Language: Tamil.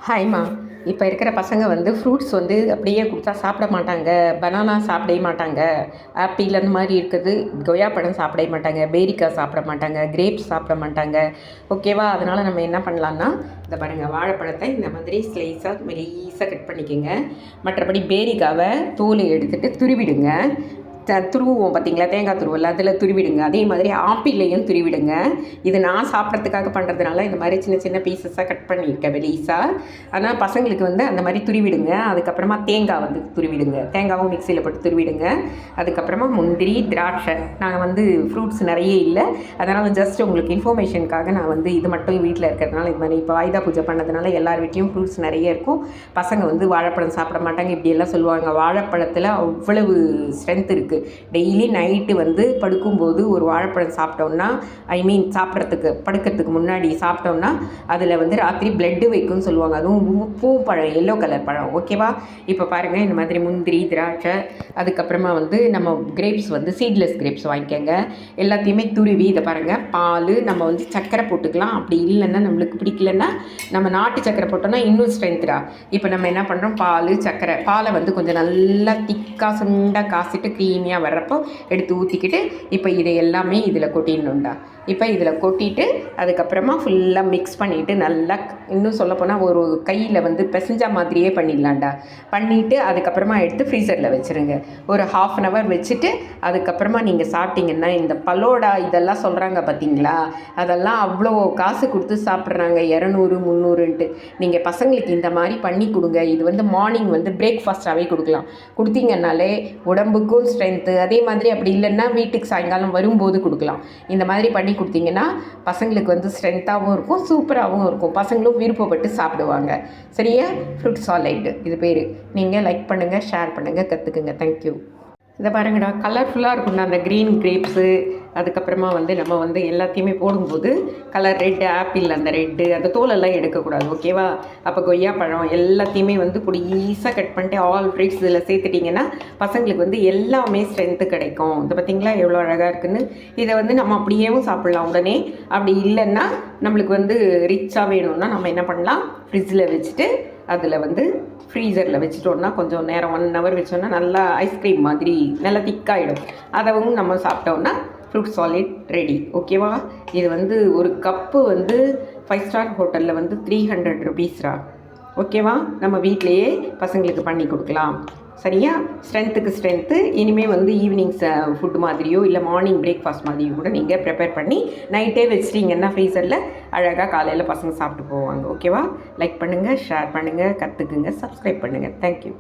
ஹாய்மா. இப்போ இருக்கிற பசங்க வந்து ஃப்ரூட்ஸ் வந்து அப்படியே கொடுத்தா சாப்பிட மாட்டாங்க. பனானா சாப்பிடவே மாட்டாங்க. ஆப்பிள் அந்த மாதிரி இருக்குது. கொய்யாப்பழம் சாப்பிடவே மாட்டாங்க. பேரிக்காய் சாப்பிட மாட்டாங்க. கிரேப்ஸ் சாப்பிட மாட்டாங்க. ஓகேவா? அதனால் நம்ம என்ன பண்ணலான்னா, இந்த பாருங்கள், வாழைப்பழத்தை இந்த மாதிரி ஸ்லைஸாக மெலீஸாக கட் பண்ணிக்கோங்க. மற்றபடி பேரிக்காவை தோலை எடுத்துகிட்டு துருவிடுங்க. துருவுவோம் பார்த்தீங்களா, தேங்காய் துருவல், அதில் துருவிடுங்க. அதே மாதிரி ஆப்பிள்லையும் துருவிடுங்க. இது நான் சாப்பிட்றதுக்காக பண்ணுறதுனால இந்த மாதிரி சின்ன சின்ன பீசஸாக கட் பண்ணியிருக்கேன் வெளிஸாக. ஆனால் பசங்களுக்கு வந்து அந்த மாதிரி துருவிடுங்க. அதுக்கப்புறமா தேங்காய் வந்து துருவிடுங்க. தேங்காவும் மிக்சியில் போட்டு துருவிடுங்க. அதுக்கப்புறமா முந்திரி, திராட்சை. நாங்கள் வந்து ஃப்ரூட்ஸ் நிறைய இல்லை, அதனால் ஜஸ்ட் உங்களுக்கு இன்ஃபர்மேஷனுக்காக நான் வந்து இது மட்டும் வீட்டில் இருக்கிறதுனால இது மாதிரி இப்போ ஆயுத பூஜை பண்ணதுனால எல்லார் வீட்லேயும் ஃப்ரூட்ஸ் நிறைய இருக்கும். பசங்க வந்து வாழைப்பழம் சாப்பிட மாட்டாங்க, இப்படியெல்லாம் சொல்லுவாங்க. வாழைப்பழத்தில் அவ்வளவு ஸ்ட்ரென்த் இருக்குது. டெய்லி நைட்டு வந்து படுக்கும்போது ஒரு வாழைப்பழம் சாப்பிட்டோம்னா, சாப்பிட்றதுக்கு படுக்கிறதுக்கு முன்னாடி சாப்பிட்டோம்னா அதில் வந்து ராத்திரி பிளட்டு வைக்கும்னு சொல்லுவாங்க. அதுவும் பூ பழம், எல்லோ கலர் பழம். ஓகேவா? இப்போ பாருங்கள், இந்த மாதிரி முந்திரி, திராட்சை, அதுக்கப்புறமா வந்து நம்ம கிரேப்ஸ் வந்து சீட்லெஸ் கிரேப்ஸ் வாங்கிக்கோங்க. எல்லாத்தையுமே துருவி இதை பாருங்கள். பால், நம்ம வந்து சர்க்கரை போட்டுக்கலாம். அப்படி இல்லைன்னா, நம்மளுக்கு பிடிக்கலன்னா நம்ம நாட்டு சர்க்கரை போட்டோம்னா இன்னும் ஸ்ட்ரென்த்ரா. இப்போ நம்ம என்ன பண்ணுறோம், பால், சர்க்கரை, பாலை வந்து கொஞ்சம் நல்லா திக்காக சுண்டாக காசிட்டு க்ரீமியாக வர்றப்போ எடுத்து ஊற்றிக்கிட்டு இப்போ இதை எல்லாமே இதில் கொட்டிடணுண்டா. இப்போ இதில் கொட்டிட்டு அதுக்கப்புறமா ஃபுல்லாக மிக்ஸ் பண்ணிவிட்டு நல்லா, இன்னும் சொல்லப்போனால் ஒரு கையில் வந்து பிசைஞ்சா மாதிரியே பண்ணிடலாண்டா. பண்ணிவிட்டு அதுக்கப்புறமா எடுத்து ஃப்ரீசரில் வச்சுருங்க. ஒரு 1/2 hour வச்சுட்டு அதுக்கப்புறமா நீங்கள் சாப்பிட்டிங்கன்னா, இந்த பலோடா இதெல்லாம் சொல்கிறாங்க பார்த்தீங்களா, அதெல்லாம் அவ்வளோ காசு கொடுத்து சாப்பிட்றாங்க, 200 300ன்ட்டு. நீங்கள் பசங்களுக்கு இந்த மாதிரி பண்ணி கொடுங்க. இது வந்து மார்னிங் வந்து பிரேக்ஃபாஸ்ட்டாகவே கொடுக்கலாம். கொடுத்தீங்கன்னாலே உடம்புக்கும் ஸ்ட்ரென்த்து. அதே மாதிரி அப்படி இல்லைன்னா வீட்டுக்கு சாயங்காலம் வரும்போது கொடுக்கலாம். இந்த மாதிரி பண்ணி கொடுத்தீங்கன்னா பசங்களுக்கு வந்து ஸ்ட்ரென்த்தாகவும் இருக்கும், சூப்பராகவும் இருக்கும். பசங்களும் விருப்பப்பட்டு சாப்பிடுவாங்க. சரியா? ஃப்ரூட் சாலைடு இது பேர். நீங்கள் லைக் பண்ணுங்கள், ஷேர் பண்ணுங்கள், கற்றுக்குங்க. தேங்க்யூ. இதை பாருங்கடா, கலர்ஃபுல்லாக இருக்கும்டா அந்த க்ரீன் கிரேப்ஸு. அதுக்கப்புறமா வந்து நம்ம வந்து எல்லாத்தையுமே போடும்போது கலர் ரெட்டு, ஆப்பிள் அந்த ரெட்டு, அந்த தோலெல்லாம் எடுக்கக்கூடாது. ஓகேவா? அப்போ கொய்யாப்பழம் எல்லாத்தையுமே வந்து பொடிசாக கட் பண்ணிட்டு ஆல் ஃப்ரூட்ஸ் இதில் சேர்த்துட்டிங்கன்னா பசங்களுக்கு வந்து எல்லாமே ஸ்ட்ரென்த்து கிடைக்கும். இதை பார்த்திங்களா எவ்வளோ அழகாக இருக்குதுன்னு. இதை வந்து நம்ம அப்படியேவும் சாப்பிட்லாம் உடனே. அப்படி இல்லைன்னா நம்மளுக்கு வந்து ரிச்சாக வேணும்னா நம்ம என்ன பண்ணலாம், ஃப்ரிட்ஜில் வச்சுட்டு அதில் வந்து ஃப்ரீசரில் வச்சுட்டோன்னா கொஞ்சம் நேரம் 1 hour வச்சோன்னா நல்லா ஐஸ்கிரீம் மாதிரி நல்லா திக்காகிடும். அதவும் நம்ம சாப்பிட்டோன்னா ஃப்ரூட் சாலிட் ரெடி. ஓகேவா? இது வந்து ஒரு கப்பு வந்து 5 star ஹோட்டலில் வந்து 300 rupeesரா. ஓகேவா? நம்ம வீட்டிலையே பசங்களுக்கு பண்ணி கொடுக்கலாம். சரியா? ஸ்ட்ரென்த்துக்கு ஸ்ட்ரென்த்து. இனிமேல் வந்து ஈவினிங்ஸ் ஃபுட்டு மாதிரியோ இல்லை மார்னிங் பிரேக்ஃபாஸ்ட் மாதிரியோ கூட நீங்கள் ப்ரிப்பேர் பண்ணி நைட்டே வச்சிட்டிங்கன்னா ஃப்ரீசரில் அழகாக காலையில் பசங்க சாப்பிட்டு போவாங்க. ஓகேவா? லைக் பண்ணுங்கள், ஷேர் பண்ணுங்கள், கற்றுக்குங்க, சப்ஸ்கிரைப் பண்ணுங்கள். தேங்க்யூ.